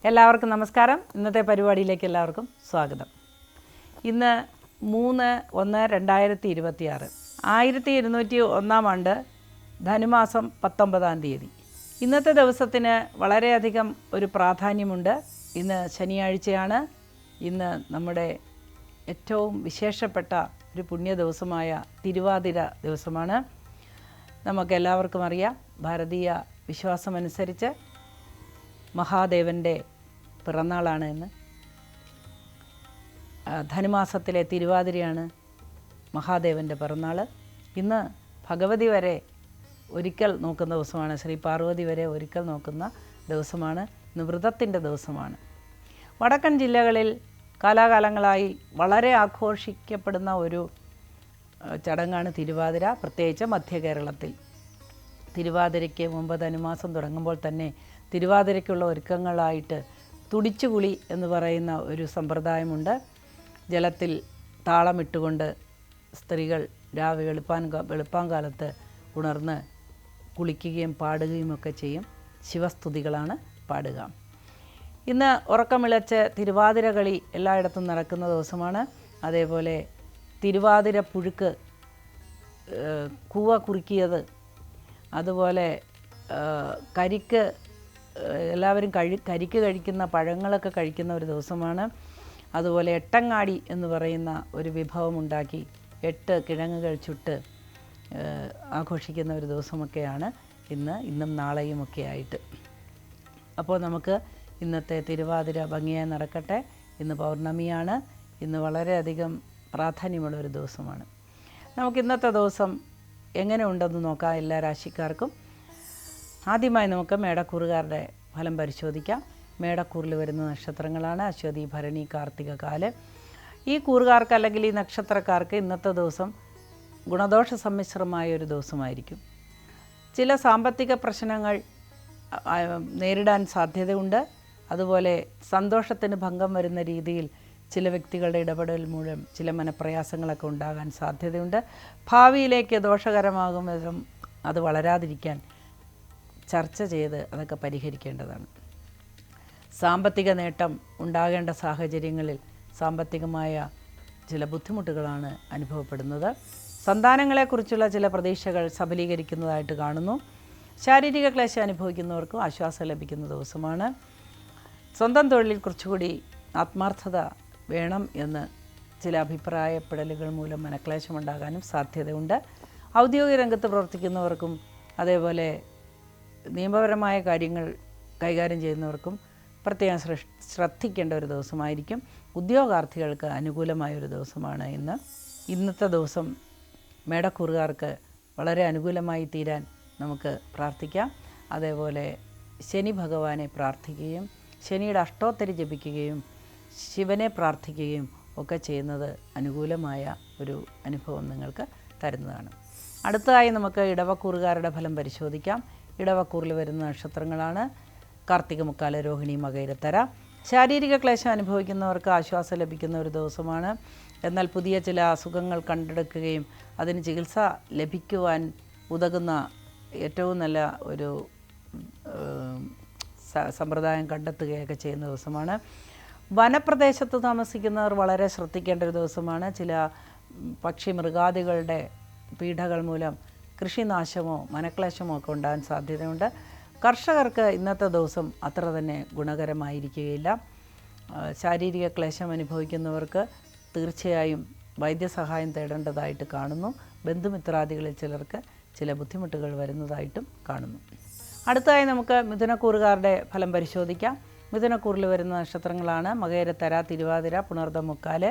എല്ലാവർക്കും നമസ്കാരം. ഇന്നത്തെ പരിപാടിയിലേക്ക് എല്ലാവർക്കും സ്വാഗതം. ഇന്ന് 3/1/2026 1201 ആണ്ട് ധനുമാസം 19-ാം തീയതി. ഇന്നത്തെ ദിവസത്തിന് വളരെയധികം ഒരു പ്രാധാന്യമുണ്ട്. ഇന്ന് ശനിയാഴ്ചയാണ്. ഇന്ന് നമ്മുടെ ഏറ്റവും വിശേഷപ്പെട്ട ഒരു പുണ്യ ദിവസമായ തിരുവാതിര ദിവസമാണ്. നമുക്കെല്ലാവർക്കും അറിയാം, ഭാരതീയ വിശ്വാസമനുസരിച്ച് മഹാദേവൻ്റെ പിറന്നാളാണ് ഇന്ന്. ധനുമാസത്തിലെ തിരുവാതിരയാണ് മഹാദേവൻ്റെ പിറന്നാൾ. ഇന്ന് ഭഗവതി വരെ ഒരിക്കൽ നോക്കുന്ന ദിവസമാണ്. ശ്രീ പാർവതി വരെ ഒരിക്കൽ നോക്കുന്ന ദിവസമാണ്. ഇന്ന് വ്രതത്തിൻ്റെ ദിവസമാണ്. വടക്കൻ ജില്ലകളിൽ കാലാകാലങ്ങളായി വളരെ ആഘോഷിക്കപ്പെടുന്ന ഒരു ചടങ്ങാണ് തിരുവാതിര. പ്രത്യേകിച്ച് മധ്യ കേരളത്തിൽ തിരുവാതിരയ്ക്ക് മുമ്പ് ധനുമാസം തുടങ്ങുമ്പോൾ തന്നെ തിരുവാതിരയ്ക്കുള്ള ഒരുക്കങ്ങളായിട്ട് തുടിച്ചുകുളി എന്ന് പറയുന്ന ഒരു സമ്പ്രദായമുണ്ട്. ജലത്തിൽ താളമിട്ടുകൊണ്ട് സ്ത്രീകൾ രാവിലെ വെളുപ്പാങ്കാലത്ത് ഉണർന്ന് കുളിക്കുകയും പാടുകയും ഒക്കെ ചെയ്യും. ശിവസ്തുതികളാണ് പാടുക. ഇന്ന് ഉറക്കമിളച്ച് തിരുവാതിര കളി എല്ലായിടത്തും നടക്കുന്ന ദിവസമാണ്. അതേപോലെ തിരുവാതിര പുഴുക്ക്, കൂവ കുറുക്കിയത്, അതുപോലെ കരിക്ക്, എല്ലാവരും കരിക്ക് കഴിക്കുന്ന പഴങ്ങളൊക്കെ കഴിക്കുന്ന ഒരു ദിവസമാണ്. അതുപോലെ എട്ടങ്ങാടി എന്ന് പറയുന്ന ഒരു വിഭവം ഉണ്ടാക്കി 8 കിഴങ്ങുകൾ ചുട്ട് ആഘോഷിക്കുന്ന ഒരു ദിവസമൊക്കെയാണ് ഇന്നും നാളെയുമൊക്കെ ആയിട്ട്. അപ്പോൾ നമുക്ക് ഇന്നത്തെ തിരുവാതിര ഭംഗിയായി നടക്കട്ടെ. ഇന്ന് പൗർണമിയാണ്. ഇന്ന് വളരെയധികം പ്രാധാന്യമുള്ള ഒരു ദിവസമാണ്. നമുക്ക് ഇന്നത്തെ ദിവസം എങ്ങനെ ഉണ്ടെന്ന് നോക്കാം എല്ലാ രാശിക്കാർക്കും. ആദ്യമായി നമുക്ക് മേടക്കൂറുകാരുടെ ഫലം പരിശോധിക്കാം. മേടക്കൂറിൽ വരുന്ന നക്ഷത്രങ്ങളാണ് അശ്വതി, ഭരണി, കാർത്തിക, കാല്. ഈ കൂറുകാർക്ക് അല്ലെങ്കിൽ ഈ നക്ഷത്രക്കാർക്ക് ഇന്നത്തെ ദിവസം ഗുണദോഷ സമ്മിശ്രമായ ഒരു ദിവസമായിരിക്കും. ചില സാമ്പത്തിക പ്രശ്നങ്ങൾ നേരിടാൻ സാധ്യതയുണ്ട്. അതുപോലെ സന്തോഷത്തിന് ഭംഗം വരുന്ന രീതിയിൽ ചില വ്യക്തികളുടെ ഇടപെടൽ മൂലം ചില മനപ്രയാസങ്ങളൊക്കെ ഉണ്ടാകാൻ സാധ്യതയുണ്ട്. ഭാവിയിലേക്ക് ദോഷകരമാകും വിധം അത് വളരാതിരിക്കാൻ ചർച്ച ചെയ്ത് അതൊക്കെ പരിഹരിക്കേണ്ടതാണ്. സാമ്പത്തിക നേട്ടം ഉണ്ടാകേണ്ട സാഹചര്യങ്ങളിൽ സാമ്പത്തികമായ ചില ബുദ്ധിമുട്ടുകളാണ് അനുഭവപ്പെടുന്നത്. സന്താനങ്ങളെക്കുറിച്ചുള്ള ചില പ്രതീക്ഷകൾ സഫലീകരിക്കുന്നതായിട്ട് കാണുന്നു. ശാരീരിക ക്ലേശം അനുഭവിക്കുന്നവർക്കും ആശ്വാസം ലഭിക്കുന്ന ദിവസമാണ്. സ്വന്തം തൊഴിലിൽ കുറച്ചുകൂടി ആത്മാർത്ഥത വേണം എന്ന് ചില അഭിപ്രായപ്പെടലുകൾ മൂലം മനക്ലേശമുണ്ടാകാനും സാധ്യതയുണ്ട്. ഔദ്യോഗിക രംഗത്ത് പ്രവർത്തിക്കുന്നവർക്കും അതേപോലെ നിയമപരമായ കാര്യങ്ങൾ കൈകാര്യം ചെയ്യുന്നവർക്കും പ്രത്യേകം ശ്രദ്ധിക്കേണ്ട ഒരു ദിവസമായിരിക്കും. ഉദ്യോഗാർത്ഥികൾക്ക് അനുകൂലമായൊരു ദിവസമാണ് ഇന്നത്തെ ദിവസം. മേടക്കൂറുകാർക്ക് വളരെ അനുകൂലമായി തീരാൻ നമുക്ക് പ്രാർത്ഥിക്കാം. അതേപോലെ ശനി ഭഗവാനെ പ്രാർത്ഥിക്കുകയും ശനിയുടെ അഷ്ടോത്തരി ജപിക്കുകയും ശിവനെ പ്രാർത്ഥിക്കുകയും ഒക്കെ ചെയ്യുന്നത് അനുകൂലമായ ഒരു അനുഭവം നിങ്ങൾക്ക് തരുന്നതാണ്. അടുത്തതായി നമുക്ക് ഇടവക്കൂറുകാരുടെ ഫലം പരിശോധിക്കാം. ഇടവക്കൂറിൽ വരുന്ന നക്ഷത്രങ്ങളാണ് കാർത്തിക, മുക്കാല, രോഹിണി, മകയിരത്തര. ശാരീരിക ക്ലേശം അനുഭവിക്കുന്നവർക്ക് ആശ്വാസം ലഭിക്കുന്ന ഒരു ദിവസമാണ്. എന്നാൽ പുതിയ ചില അസുഖങ്ങൾ കണ്ടെടുക്കുകയും അതിന് ചികിത്സ ലഭിക്കുവാൻ ഉതകുന്ന ഏറ്റവും നല്ല ഒരു സമ്പ്രദായം കണ്ടെത്തുകയൊക്കെ ചെയ്യുന്ന ദിവസമാണ്. വനപ്രദേശത്ത് താമസിക്കുന്നവർ വളരെ ശ്രദ്ധിക്കേണ്ട ഒരു ദിവസമാണ്. ചില പക്ഷി മൃഗാദികളുടെ പീഡകൾ മൂലം കൃഷിനാശമോ മനക്ലേശമോ ഒക്കെ ഉണ്ടാകാൻ സാധ്യതയുണ്ട്. കർഷകർക്ക് ഇന്നത്തെ ദിവസം അത്ര തന്നെ ഗുണകരമായിരിക്കുകയില്ല. ശാരീരിക ക്ലേശം അനുഭവിക്കുന്നവർക്ക് തീർച്ചയായും വൈദ്യസഹായം തേടേണ്ടതായിട്ട് കാണുന്നു. ബന്ധുമിത്രാദികളിൽ ചിലർക്ക് ചില ബുദ്ധിമുട്ടുകൾ വരുന്നതായിട്ടും കാണുന്നു. അടുത്തതായി നമുക്ക് മിഥുനക്കൂറുകാരുടെ ഫലം പരിശോധിക്കാം. മിഥുനക്കൂറിൽ വരുന്ന നക്ഷത്രങ്ങളാണ് മകയിരത്തര, തിരുവാതിര, പുണർദം, മുക്കാല്.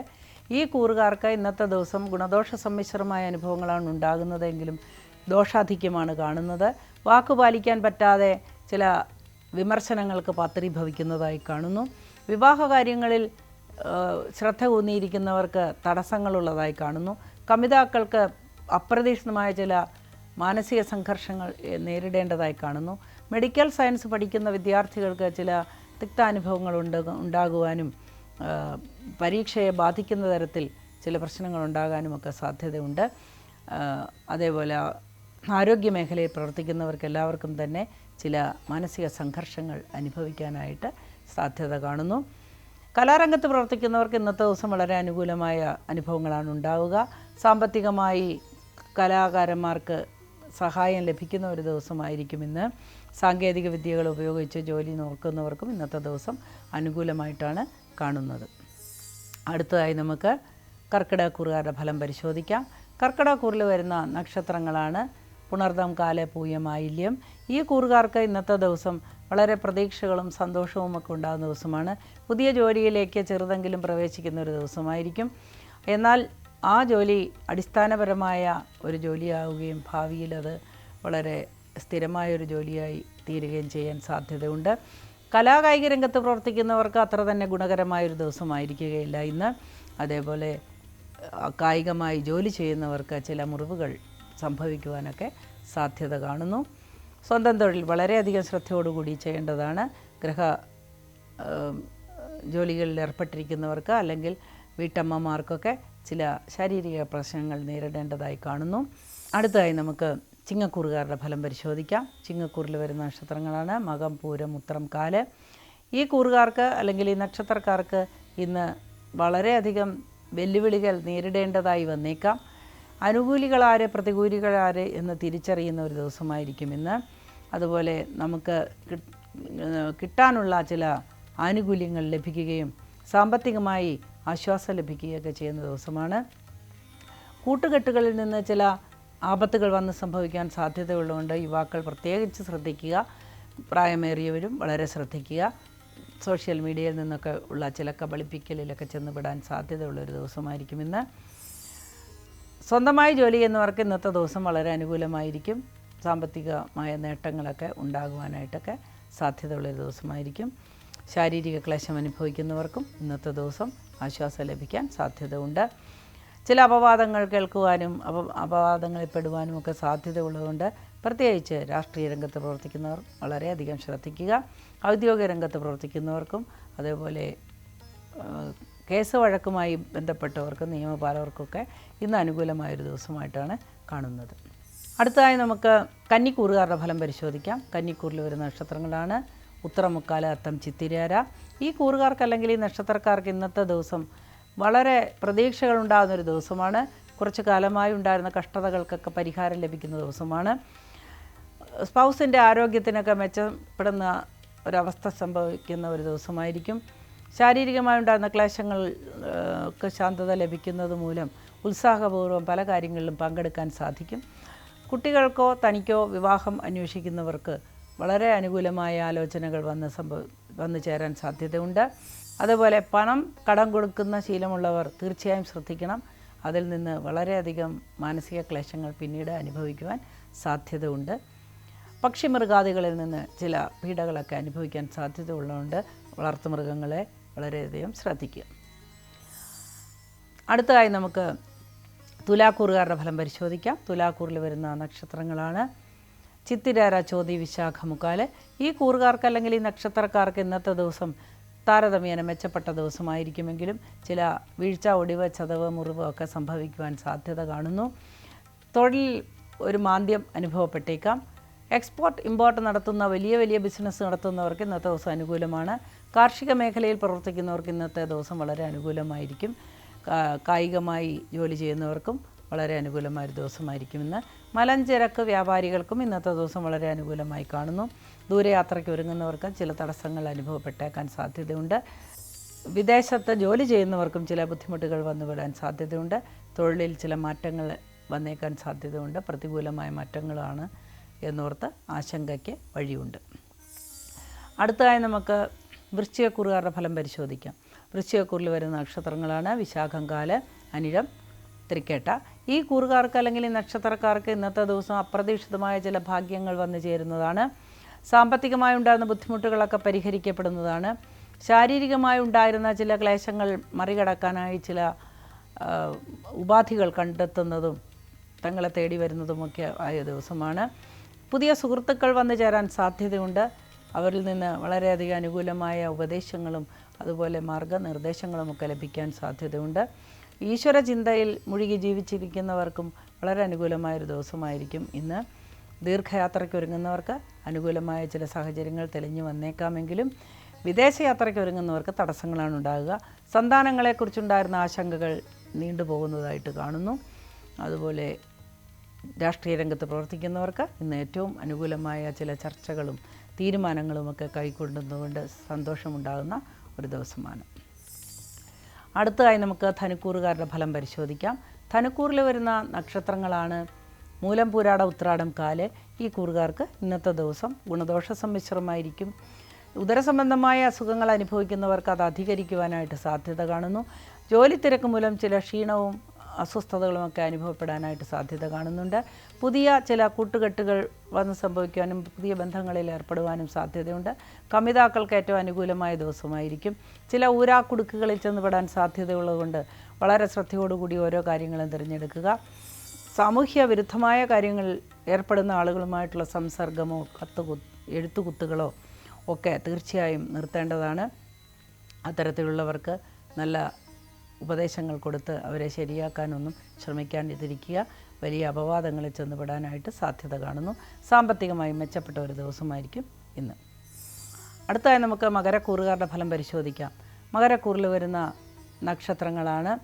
ഈ കൂറുകാർക്ക് ഇന്നത്തെ ദിവസം ഗുണദോഷ സമ്മിശ്രമായ അനുഭവങ്ങളാണ് ഉണ്ടാകുന്നതെങ്കിലും ദോഷാധിക്യമാണ് കാണുന്നത്. വാക്കുപാലിക്കാൻ പറ്റാതെ ചില വിമർശനങ്ങൾക്ക് പാത്രീഭവിക്കുന്നതായി കാണുന്നു. വിവാഹ കാര്യങ്ങളിൽ ശ്രദ്ധ ഊന്നിയിരിക്കുന്നവർക്ക് തടസ്സങ്ങളുള്ളതായി കാണുന്നു. കമിതാക്കൾക്ക് അപ്രതീക്ഷിതമായ ചില മാനസിക സംഘർഷങ്ങൾ നേരിടേണ്ടതായി കാണുന്നു. മെഡിക്കൽ സയൻസ് പഠിക്കുന്ന വിദ്യാർത്ഥികൾക്ക് ചില തിക്താനുഭവങ്ങൾ ഉണ്ടാകുവാനും പരീക്ഷയെ ബാധിക്കുന്ന തരത്തിൽ ചില പ്രശ്നങ്ങൾ ഉണ്ടാകാനുമൊക്കെ സാധ്യതയുണ്ട്. അതേപോലെ ആരോഗ്യമേഖലയിൽ പ്രവർത്തിക്കുന്നവർക്ക് എല്ലാവർക്കും തന്നെ ചില മാനസിക സംഘർഷങ്ങൾ അനുഭവിക്കാനായിട്ട് സാധ്യത കാണുന്നു. കലാരംഗത്ത് പ്രവർത്തിക്കുന്നവർക്ക് ഇന്നത്തെ ദിവസം വളരെ അനുകൂലമായ അനുഭവങ്ങളാണ് ഉണ്ടാവുക. സാമ്പത്തികമായി കലാകാരന്മാർക്ക് സഹായം ലഭിക്കുന്ന ഒരു ദിവസമായിരിക്കും ഇന്ന്. സാങ്കേതിക വിദ്യകൾ ഉപയോഗിച്ച് ജോലി നോക്കുന്നവർക്കും ഇന്നത്തെ ദിവസം അനുകൂലമായിട്ടാണ് കാണുന്നത്. അടുത്തതായി നമുക്ക് കർക്കിടകക്കൂറുകാരുടെ ഫലം പരിശോധിക്കാം. കർക്കിടകക്കൂറിൽ വരുന്ന നക്ഷത്രങ്ങളാണ് പുണർദം, കാല, പൂയം, ആയില്യം. ഈ കൂറുകാർക്ക് ഇന്നത്തെ ദിവസം വളരെ പ്രതീക്ഷകളും സന്തോഷവും ഒക്കെ ഉണ്ടാകുന്ന ദിവസമാണ്. പുതിയ ജോലിയിലേക്ക് ചെറുതെങ്കിലും പ്രവേശിക്കുന്ന ഒരു ദിവസമായിരിക്കും. എന്നാൽ ആ ജോലി അടിസ്ഥാനപരമായ ഒരു ജോലിയാവുകയും ഭാവിയിൽ അത് വളരെ സ്ഥിരമായൊരു ജോലിയായി തീരുകയും ചെയ്യാൻ സാധ്യതയുണ്ട്. കലാകായിക രംഗത്ത് പ്രവർത്തിക്കുന്നവർക്ക് അത്ര തന്നെ ഗുണകരമായൊരു ദിവസമായിരിക്കുകയില്ല ഇന്ന്. അതേപോലെ കായികമായി ജോലി ചെയ്യുന്നവർക്ക് ചില മുറിവുകൾ സംഭവിക്കുവാനൊക്കെ സാധ്യത കാണുന്നു. സ്വന്തം തൊഴിൽ വളരെയധികം ശ്രദ്ധയോടുകൂടി ചെയ്യേണ്ടതാണ്. ജോലികളിൽ ഏർപ്പെട്ടിരിക്കുന്നവർക്ക് അല്ലെങ്കിൽ വീട്ടമ്മമാർക്കൊക്കെ ചില ശാരീരിക പ്രശ്നങ്ങൾ നേരിടേണ്ടതായി കാണുന്നു. അടുത്തതായി നമുക്ക് ചിങ്ങക്കൂറുകാരുടെ ഫലം പരിശോധിക്കാം. ചിങ്ങക്കൂറിൽ വരുന്ന നക്ഷത്രങ്ങളാണ് മകം, പൂരം, ഉത്രം, കാല്. ഈ കൂറുകാർക്ക് അല്ലെങ്കിൽ ഈ നക്ഷത്രക്കാർക്ക് ഇന്ന് വളരെയധികം വെല്ലുവിളികൾ നേരിടേണ്ടതായി വന്നേക്കാം. അനുകൂലികളാര് പ്രതികൂലികളാര് എന്ന് തിരിച്ചറിയുന്ന ഒരു ദിവസമായിരിക്കും ഇന്ന്. അതുപോലെ നമുക്ക് കിട്ടാനുള്ള ചില ആനുകൂല്യങ്ങൾ ലഭിക്കുകയും സാമ്പത്തികമായി ആശ്വാസം ലഭിക്കുകയൊക്കെ ചെയ്യുന്ന ദിവസമാണ്. കൂട്ടുകെട്ടുകളിൽ നിന്ന് ചില ആപത്തുകൾ വന്ന് സംഭവിക്കാൻ സാധ്യതയുള്ളതുകൊണ്ട് യുവാക്കൾ പ്രത്യേകിച്ച് ശ്രദ്ധിക്കുക. പ്രായമേറിയവരും വളരെ ശ്രദ്ധിക്കുക. സോഷ്യൽ മീഡിയയിൽ നിന്നൊക്കെ ഉള്ള ചില കബളിപ്പിക്കലിലൊക്കെ ചെന്നുപെടാൻ സാധ്യതയുള്ളൊരു ദിവസമായിരിക്കും ഇന്ന്. സ്വന്തമായി ജോലി ചെയ്യുന്നവർക്ക് ഇന്നത്തെ ദിവസം വളരെ അനുകൂലമായിരിക്കും. സാമ്പത്തികമായ നേട്ടങ്ങളൊക്കെ ഉണ്ടാകുവാനായിട്ടൊക്കെ സാധ്യതയുള്ളൊരു ദിവസമായിരിക്കും. ശാരീരിക ക്ലേശം അനുഭവിക്കുന്നവർക്കും ഇന്നത്തെ ദിവസം ആശ്വാസം ലഭിക്കാൻ സാധ്യതയുണ്ട്. ചില അപവാദങ്ങൾ കേൾക്കുവാനും അപവാദങ്ങളിൽ പെടുവാനും ഒക്കെ സാധ്യതയുള്ളതുകൊണ്ട് പ്രത്യേകിച്ച് രാഷ്ട്രീയ രംഗത്ത് പ്രവർത്തിക്കുന്നവർ വളരെയധികം ശ്രദ്ധിക്കുക. ഔദ്യോഗിക രംഗത്ത് പ്രവർത്തിക്കുന്നവർക്കും അതേപോലെ കേസ് വഴക്കുമായി ബന്ധപ്പെട്ടവർക്കും നിയമപാലകർക്കൊക്കെ ഇന്ന് അനുകൂലമായൊരു ദിവസമായിട്ടാണ് കാണുന്നത്. അടുത്തതായി നമുക്ക് കന്നിക്കൂറുകാരുടെ ഫലം പരിശോധിക്കാം. കന്നിക്കൂറിൽ വരുന്ന നക്ഷത്രങ്ങളാണ് ഉത്തരം, മുക്കാല, അത്തം, ചിത്തിരേര. ഈ കൂറുകാർക്ക് അല്ലെങ്കിൽ ഈ നക്ഷത്രക്കാർക്ക് ഇന്നത്തെ ദിവസം വളരെ പ്രതീക്ഷകളുണ്ടാകുന്നൊരു ദിവസമാണ്. കുറച്ച് കാലമായി ഉണ്ടായിരുന്ന കഷ്ടതകൾക്കൊക്കെ പരിഹാരം ലഭിക്കുന്ന ദിവസമാണ്. സ്പൗസിൻ്റെ ആരോഗ്യത്തിനൊക്കെ മെച്ചപ്പെടുന്ന ഒരവസ്ഥ സംഭവിക്കുന്ന ഒരു ദിവസമായിരിക്കും. ശാരീരികമായി ഉണ്ടാകുന്ന ക്ലേശങ്ങൾക്ക് ശാന്തത ലഭിക്കുന്നത് മൂലം ഉത്സാഹപൂർവ്വം പല കാര്യങ്ങളിലും പങ്കെടുക്കാൻ സാധിക്കും. കുട്ടികൾക്കോ തനിക്കോ വിവാഹം അന്വേഷിക്കുന്നവർക്ക് വളരെ അനുകൂലമായ ആലോചനകൾ വന്നു ചേരാൻ സാധ്യതയുണ്ട്. അതുപോലെ പണം കടം കൊടുക്കുന്ന ശീലമുള്ളവർ തീർച്ചയായും ശ്രദ്ധിക്കണം. അതിൽ നിന്ന് വളരെയധികം മാനസിക ക്ലേശങ്ങൾ പിന്നീട് അനുഭവിക്കുവാൻ സാധ്യതയുണ്ട്. പക്ഷിമൃഗാദികളിൽ നിന്ന് ചില പീഡകളൊക്കെ അനുഭവിക്കാൻ സാധ്യത ഉള്ളതുകൊണ്ട് വളർത്തുമൃഗങ്ങളെ വളരെയധികം ശ്രദ്ധിക്കുക. അടുത്തതായി നമുക്ക് തുലാക്കൂറുകാരുടെ ഫലം പരിശോധിക്കാം. തുലാക്കൂറിൽ വരുന്ന നക്ഷത്രങ്ങളാണ് ചിത്തിരേര, ചോതി, വിശാഖ, മുക്കാല്. ഈ കൂറുകാർക്ക് അല്ലെങ്കിൽ ഈ നക്ഷത്രക്കാർക്ക് ഇന്നത്തെ ദിവസം താരതമ്യേന മെച്ചപ്പെട്ട ദിവസമായിരിക്കുമെങ്കിലും ചില വീഴ്ച, ഒടിവ്, ചതവ്, മുറിവ് ഒക്കെ സംഭവിക്കുവാൻ സാധ്യത കാണുന്നു. തൊഴിൽ ഒരു മാന്ദ്യം അനുഭവപ്പെട്ടേക്കാം. എക്സ്പോർട്ട് ഇമ്പോർട്ട് നടത്തുന്ന വലിയ വലിയ ബിസിനസ് നടത്തുന്നവർക്ക് ഇന്നത്തെ ദിവസം അനുകൂലമാണ്. കാർഷിക മേഖലയിൽ പ്രവർത്തിക്കുന്നവർക്ക് ഇന്നത്തെ ദിവസം വളരെ അനുകൂലമായിരിക്കും. കായികമായി ജോലി ചെയ്യുന്നവർക്കും വളരെ അനുകൂലമായൊരു ദിവസമായിരിക്കും ഇന്ന്. മലഞ്ചരക്ക് വ്യാപാരികൾക്കും ഇന്നത്തെ ദിവസം വളരെ അനുകൂലമായി കാണുന്നു. ദൂരയാത്രയ്ക്ക് ഒരുങ്ങുന്നവർക്ക് ചില തടസ്സങ്ങൾ അനുഭവപ്പെട്ടേക്കാൻ സാധ്യതയുണ്ട്. വിദേശത്ത് ജോലി ചെയ്യുന്നവർക്കും ചില ബുദ്ധിമുട്ടുകൾ വന്നുവിടാൻ സാധ്യതയുണ്ട്. തൊഴിലിൽ ചില മാറ്റങ്ങൾ വന്നേക്കാൻ സാധ്യതയുണ്ട്. പ്രതികൂലമായ മാറ്റങ്ങളാണ് എന്നോർത്ത് ആശങ്കയ്ക്ക് വഴിയുണ്ട്. അടുത്തതായി നമുക്ക് വൃശ്ചികക്കൂറുകാരുടെ ഫലം പരിശോധിക്കാം. വൃശ്ചികക്കൂറിൽ വരുന്ന നക്ഷത്രങ്ങളാണ് വിശാഖം, കാല്, അനിഴം, തൃക്കേട്ട. ഈ കൂറുകാർക്ക് അല്ലെങ്കിൽ ഈ നക്ഷത്രക്കാർക്ക് ഇന്നത്തെ ദിവസം അപ്രതീക്ഷിതമായ ചില ഭാഗ്യങ്ങൾ വന്നു ചേരുന്നതാണ്. സാമ്പത്തികമായി ഉണ്ടായിരുന്ന ബുദ്ധിമുട്ടുകളൊക്കെ പരിഹരിക്കപ്പെടുന്നതാണ്. ശാരീരികമായി ഉണ്ടായിരുന്ന ചില ക്ലേശങ്ങൾ മറികടക്കാനായി ചില ഉപാധികൾ കണ്ടെത്തുന്നതും തങ്ങളെ തേടി വരുന്നതുമൊക്കെ ആയ ദിവസമാണ്. പുതിയ സുഹൃത്തുക്കൾ വന്നു ചേരാൻ സാധ്യതയുണ്ട്. അവരിൽ നിന്ന് വളരെയധികം അനുകൂലമായ ഉപദേശങ്ങളും അതുപോലെ മാർഗനിർദ്ദേശങ്ങളുമൊക്കെ ലഭിക്കാൻ സാധ്യതയുണ്ട്. ഈശ്വര ചിന്തയിൽ മുഴുകി ജീവിച്ചിരിക്കുന്നവർക്കും വളരെ അനുകൂലമായൊരു ദിവസമായിരിക്കും ഇന്ന്. ദീർഘയാത്രയ്ക്ക് ഒരുങ്ങുന്നവർക്ക് അനുകൂലമായ ചില സാഹചര്യങ്ങൾ തെളിഞ്ഞു വന്നേക്കാമെങ്കിലും വിദേശയാത്രയ്ക്ക് ഒരുങ്ങുന്നവർക്ക് തടസ്സങ്ങളാണ് ഉണ്ടാകുക. സന്താനങ്ങളെക്കുറിച്ചുണ്ടായിരുന്ന ആശങ്കകൾ നീണ്ടുപോകുന്നതായിട്ട് കാണുന്നു. അതുപോലെ രാഷ്ട്രീയ രംഗത്ത് പ്രവർത്തിക്കുന്നവർക്ക് ഇന്ന് ഏറ്റവും അനുകൂലമായ ചില ചർച്ചകളും തീരുമാനങ്ങളുമൊക്കെ കൈക്കൊള്ളുന്നതുകൊണ്ട് സന്തോഷമുണ്ടാകുന്ന ഒരു ദിവസമാണ്. അടുത്തതായി നമുക്ക് ധനുക്കൂറുകാരുടെ ഫലം പരിശോധിക്കാം. ധനുക്കൂറിൽ വരുന്ന നക്ഷത്രങ്ങളാണ് മൂലം, പൂരാട, ഉത്രാടം, കാല്. ഈ കൂറുകാർക്ക് ഇന്നത്തെ ദിവസം ഗുണദോഷ സമ്മിശ്രമായിരിക്കും. ഉദരസംബന്ധമായ അസുഖങ്ങൾ അനുഭവിക്കുന്നവർക്ക് അത് അധികരിക്കുവാനായിട്ട് സാധ്യത കാണുന്നു. ജോലി തിരക്ക് മൂലം ചില ക്ഷീണവും അസ്വസ്ഥതകളുമൊക്കെ അനുഭവപ്പെടാനായിട്ട് സാധ്യത കാണുന്നുണ്ട്. പുതിയ ചില കൂട്ടുകെട്ടുകൾ വന്ന് സംഭവിക്കുവാനും പുതിയ ബന്ധങ്ങളിൽ ഏർപ്പെടുവാനും സാധ്യതയുണ്ട്. കമിതാക്കൾക്ക് ഏറ്റവും അനുകൂലമായ ദിവസമായിരിക്കും. ചില ഊരാക്കുടുക്കുകളിൽ ചെന്നുപെടാൻ സാധ്യതയുള്ളതുകൊണ്ട് വളരെ ശ്രദ്ധയോടുകൂടി ഓരോ കാര്യങ്ങളും തിരഞ്ഞെടുക്കുക. സാമൂഹ്യ വിരുദ്ധമായ കാര്യങ്ങളിൽ ഏർപ്പെടുന്ന ആളുകളുമായിട്ടുള്ള സംസർഗമോ എഴുത്തുകുത്തുകളോ ഒക്കെ തീർച്ചയായും നിർത്തേണ്ടതാണ്. അത്തരത്തിലുള്ളവർക്ക് നല്ല ഉപദേശങ്ങൾ കൊടുത്ത് അവരെ ശരിയാക്കാനൊന്നും ശ്രമിക്കാണ്ടിരിക്കുക. വലിയ അപവാദങ്ങളിൽ ചെന്നുപെടാനായിട്ട് സാധ്യത കാണുന്നു. സാമ്പത്തികമായി മെച്ചപ്പെട്ട ഒരു ദിവസമായിരിക്കും ഇന്ന്. അടുത്തതായി നമുക്ക് മകരക്കൂറുകാരുടെ ഫലം പരിശോധിക്കാം. മകരക്കൂറിൽ വരുന്ന നക്ഷത്രങ്ങളാണ്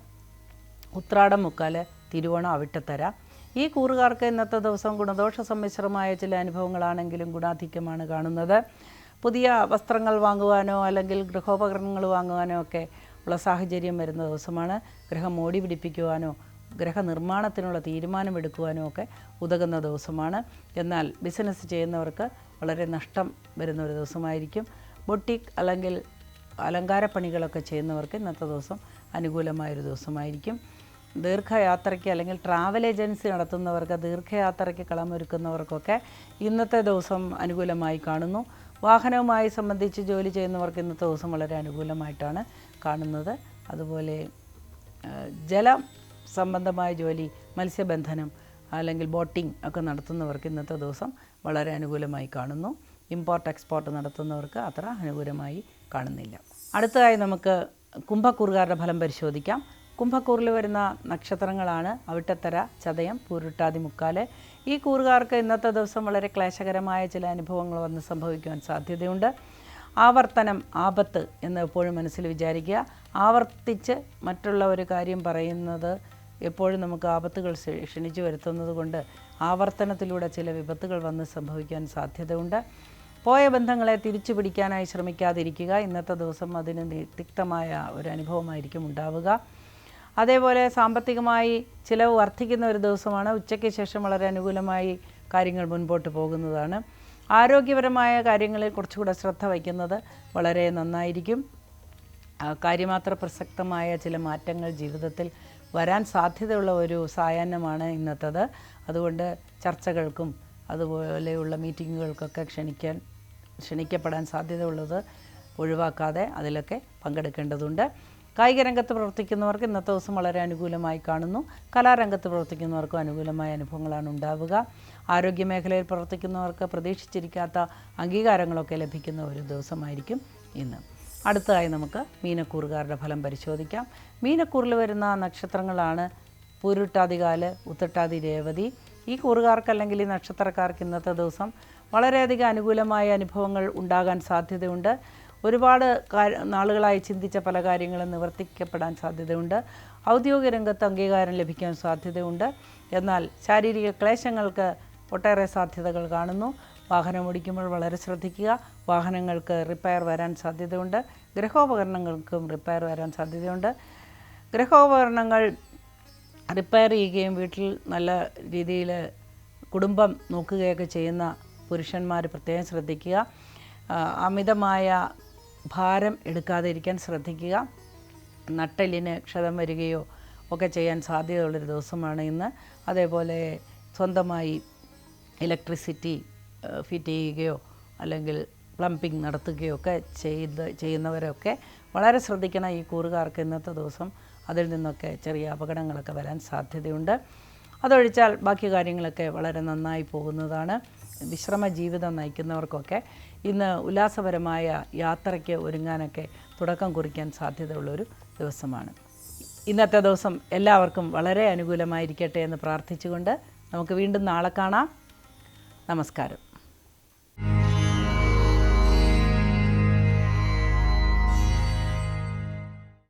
ഉത്രാടം, മുക്കാല്, തിരുവോണം, അവിട്ടത്തര. ഈ കൂറുകാർക്ക് ഇന്നത്തെ ദിവസം ഗുണദോഷ സമ്മിശ്രമായ ചില അനുഭവങ്ങളാണെങ്കിലും ഗുണാധിക്യമാണ് കാണുന്നത്. പുതിയ വസ്ത്രങ്ങൾ വാങ്ങുവാനോ അല്ലെങ്കിൽ ഗൃഹോപകരണങ്ങൾ വാങ്ങുവാനോ ഒക്കെ ഉള്ള സാഹചര്യം വരുന്ന ദിവസമാണ്. ഗ്രഹം മോടി പിടിപ്പിക്കുവാനോ ഗ്രഹനിർമ്മാണത്തിനുള്ള തീരുമാനമെടുക്കുവാനോ ഒക്കെ ഉതകുന്ന ദിവസമാണ്. എന്നാൽ ബിസിനസ് ചെയ്യുന്നവർക്ക് വളരെ നഷ്ടം വരുന്ന ഒരു ദിവസമായിരിക്കും. ബൊട്ടിക് അല്ലെങ്കിൽ അലങ്കാരപ്പണികളൊക്കെ ചെയ്യുന്നവർക്ക് ഇന്നത്തെ ദിവസം അനുകൂലമായൊരു ദിവസമായിരിക്കും. ദീർഘയാത്രയ്ക്ക് അല്ലെങ്കിൽ ട്രാവൽ ഏജൻസി നടത്തുന്നവർക്ക്, ദീർഘയാത്രയ്ക്ക് കളമൊരുക്കുന്നവർക്കൊക്കെ ഇന്നത്തെ ദിവസം അനുകൂലമായി കാണുന്നു. വാഹനവുമായി സംബന്ധിച്ച് ജോലി ചെയ്യുന്നവർക്ക് ഇന്നത്തെ ദിവസം വളരെ അനുകൂലമായിട്ടാണ് കാണുന്നത്. അതുപോലെ ജലം സംബന്ധമായ ജോലി, മത്സ്യബന്ധനം അല്ലെങ്കിൽ ബോട്ടിംഗ് ഒക്കെ നടത്തുന്നവർക്ക് ഇന്നത്തെ ദിവസം വളരെ അനുകൂലമായി കാണുന്നു. ഇമ്പോർട്ട് എക്സ്പോർട്ട് നടത്തുന്നവർക്ക് അത്ര അനുകൂലമായി കാണുന്നില്ല. അടുത്തതായി നമുക്ക് കുംഭക്കൂറുകാരുടെ ഫലം പരിശോധിക്കാം. കുംഭക്കൂറിൽ വരുന്ന നക്ഷത്രങ്ങളാണ് അവിട്ടത്തര, ചതയം, പൂരുട്ടാതി, മുക്കാല്. ഈ കൂറുകാർക്ക് ഇന്നത്തെ ദിവസം വളരെ ക്ലേശകരമായ ചില അനുഭവങ്ങൾ വന്ന് സംഭവിക്കുവാൻ സാധ്യതയുണ്ട്. ആവർത്തനം ആപത്ത് എന്ന് എപ്പോഴും മനസ്സിൽ വിചാരിക്കുക. ആവർത്തിച്ച് മറ്റുള്ള ഒരു കാര്യം പറയുന്നത് എപ്പോഴും നമുക്ക് ആപത്തുകൾ ക്ഷണിച്ചു വരുത്തുന്നത് കൊണ്ട് ആവർത്തനത്തിലൂടെ ചില വിപത്തുകൾ വന്ന് സംഭവിക്കാൻ സാധ്യതയുണ്ട്. പോയ ബന്ധങ്ങളെ തിരിച്ചു പിടിക്കാനായി ശ്രമിക്കാതിരിക്കുക. ഇന്നത്തെ ദിവസം അതിന് തിക്തമായ ഒരു അനുഭവമായിരിക്കും ഉണ്ടാവുക. അതേപോലെ സാമ്പത്തികമായി ചിലവ് വർദ്ധിക്കുന്ന ഒരു ദിവസമാണ്. ഉച്ചയ്ക്ക് ശേഷം വളരെ അനുകൂലമായി കാര്യങ്ങൾ മുൻപോട്ട് പോകുന്നതാണ്. ആരോഗ്യപരമായ കാര്യങ്ങളിൽ കുറച്ചുകൂടെ ശ്രദ്ധ വയ്ക്കുന്നത് വളരെ നന്നായിരിക്കും. കാര്യമാത്ര പ്രസക്തമായ ചില മാറ്റങ്ങൾ ജീവിതത്തിൽ വരാൻ സാധ്യതയുള്ള ഒരു സായാഹ്നമാണ് ഇന്നത്തേത്. അതുകൊണ്ട് ചർച്ചകൾക്കും അതുപോലെയുള്ള മീറ്റിങ്ങുകൾക്കൊക്കെ ക്ഷണിക്കപ്പെടാൻ സാധ്യതയുള്ളത് ഒഴിവാക്കാതെ അതിലൊക്കെ പങ്കെടുക്കേണ്ടതുണ്ട്. കായിക രംഗത്ത് പ്രവർത്തിക്കുന്നവർക്ക് ഇന്നത്തെ ദിവസം വളരെ അനുകൂലമായി കാണുന്നു. കലാരംഗത്ത് പ്രവർത്തിക്കുന്നവർക്കും അനുകൂലമായ അനുഭവങ്ങളാണ് ഉണ്ടാവുക. ആരോഗ്യമേഖലയിൽ പ്രവർത്തിക്കുന്നവർക്ക് പ്രതീക്ഷിച്ചിരിക്കാത്ത അംഗീകാരങ്ങളൊക്കെ ലഭിക്കുന്ന ഒരു ദിവസമായിരിക്കും ഇന്ന്. അടുത്തതായി നമുക്ക് മീനക്കൂറുകാരുടെ ഫലം പരിശോധിക്കാം. മീനക്കൂറിൽ വരുന്ന നക്ഷത്രങ്ങളാണ് പൂരുട്ടാതികാല്, ഉത്രട്ടാതി, രേവതി. ഈ കൂറുകാർക്ക് അല്ലെങ്കിൽ ഈ നക്ഷത്രക്കാർക്ക് ഇന്നത്തെ ദിവസം വളരെയധികം അനുകൂലമായ അനുഭവങ്ങൾ ഉണ്ടാകാൻ സാധ്യതയുണ്ട്. ഒരുപാട് നാളുകളായി ചിന്തിച്ച പല കാര്യങ്ങളും നിവർത്തിക്കപ്പെടാൻ സാധ്യതയുണ്ട്. ഔദ്യോഗിക രംഗത്ത് അംഗീകാരം ലഭിക്കാൻ സാധ്യതയുണ്ട്. എന്നാൽ ശാരീരിക ക്ലേശങ്ങൾക്ക് ഒട്ടേറെ സാധ്യതകൾ കാണുന്നു. വാഹനം ഓടിക്കുമ്പോൾ വളരെ ശ്രദ്ധിക്കുക. വാഹനങ്ങൾക്ക് റിപ്പയർ വരാൻ സാധ്യതയുണ്ട്. ഗൃഹോപകരണങ്ങൾക്കും റിപ്പയർ വരാൻ സാധ്യതയുണ്ട്. ഗൃഹോപകരണങ്ങൾ റിപ്പയർ ചെയ്യുകയും വീട്ടിൽ നല്ല രീതിയിൽ കുടുംബം നോക്കുകയൊക്കെ ചെയ്യുന്ന പുരുഷന്മാർ പ്രത്യേകം ശ്രദ്ധിക്കുക. അമിതമായ ഭാരം എടുക്കാതെ ഇരിക്കാൻ ശ്രദ്ധിക്കുക. നട്ടെല്ലിന് ക്ഷതം വരികയോ ഒക്കെ ചെയ്യാൻ സാധ്യതയുള്ളൊരു ദിവസമാണ് ഇന്ന്. അതേപോലെ സ്വന്തമായി ഇലക്ട്രിസിറ്റി ഫിറ്റ് ചെയ്യുകയോ അല്ലെങ്കിൽ പ്ലംബിംഗ് നടത്തുകയോ ഒക്കെ ചെയ്യുന്നവരൊക്കെ വളരെ ശ്രദ്ധിക്കണം. ഈ കൂറുകാർക്ക് ഇന്നത്തെ ദിവസം അതിൽ നിന്നൊക്കെ ചെറിയ അപകടങ്ങളൊക്കെ വരാൻ സാധ്യതയുണ്ട്. അതൊഴിച്ചാൽ ബാക്കി കാര്യങ്ങളൊക്കെ വളരെ നന്നായി പോകുന്നതാണ്. വിശ്രമ ജീവിതം നയിക്കുന്നവർക്കൊക്കെ ഇന്ന് ഉല്ലാസപരമായ യാത്രയ്ക്ക് ഒരുങ്ങാനൊക്കെ തുടക്കം കുറിക്കാൻ സാധ്യതയുള്ളൊരു ദിവസമാണ്. ഇന്നത്തെ ദിവസം എല്ലാവർക്കും വളരെ അനുകൂലമായിരിക്കട്ടെ എന്ന് പ്രാർത്ഥിച്ചുകൊണ്ട് നമുക്ക് വീണ്ടും നാളെ കാണാം. നമസ്കാരം.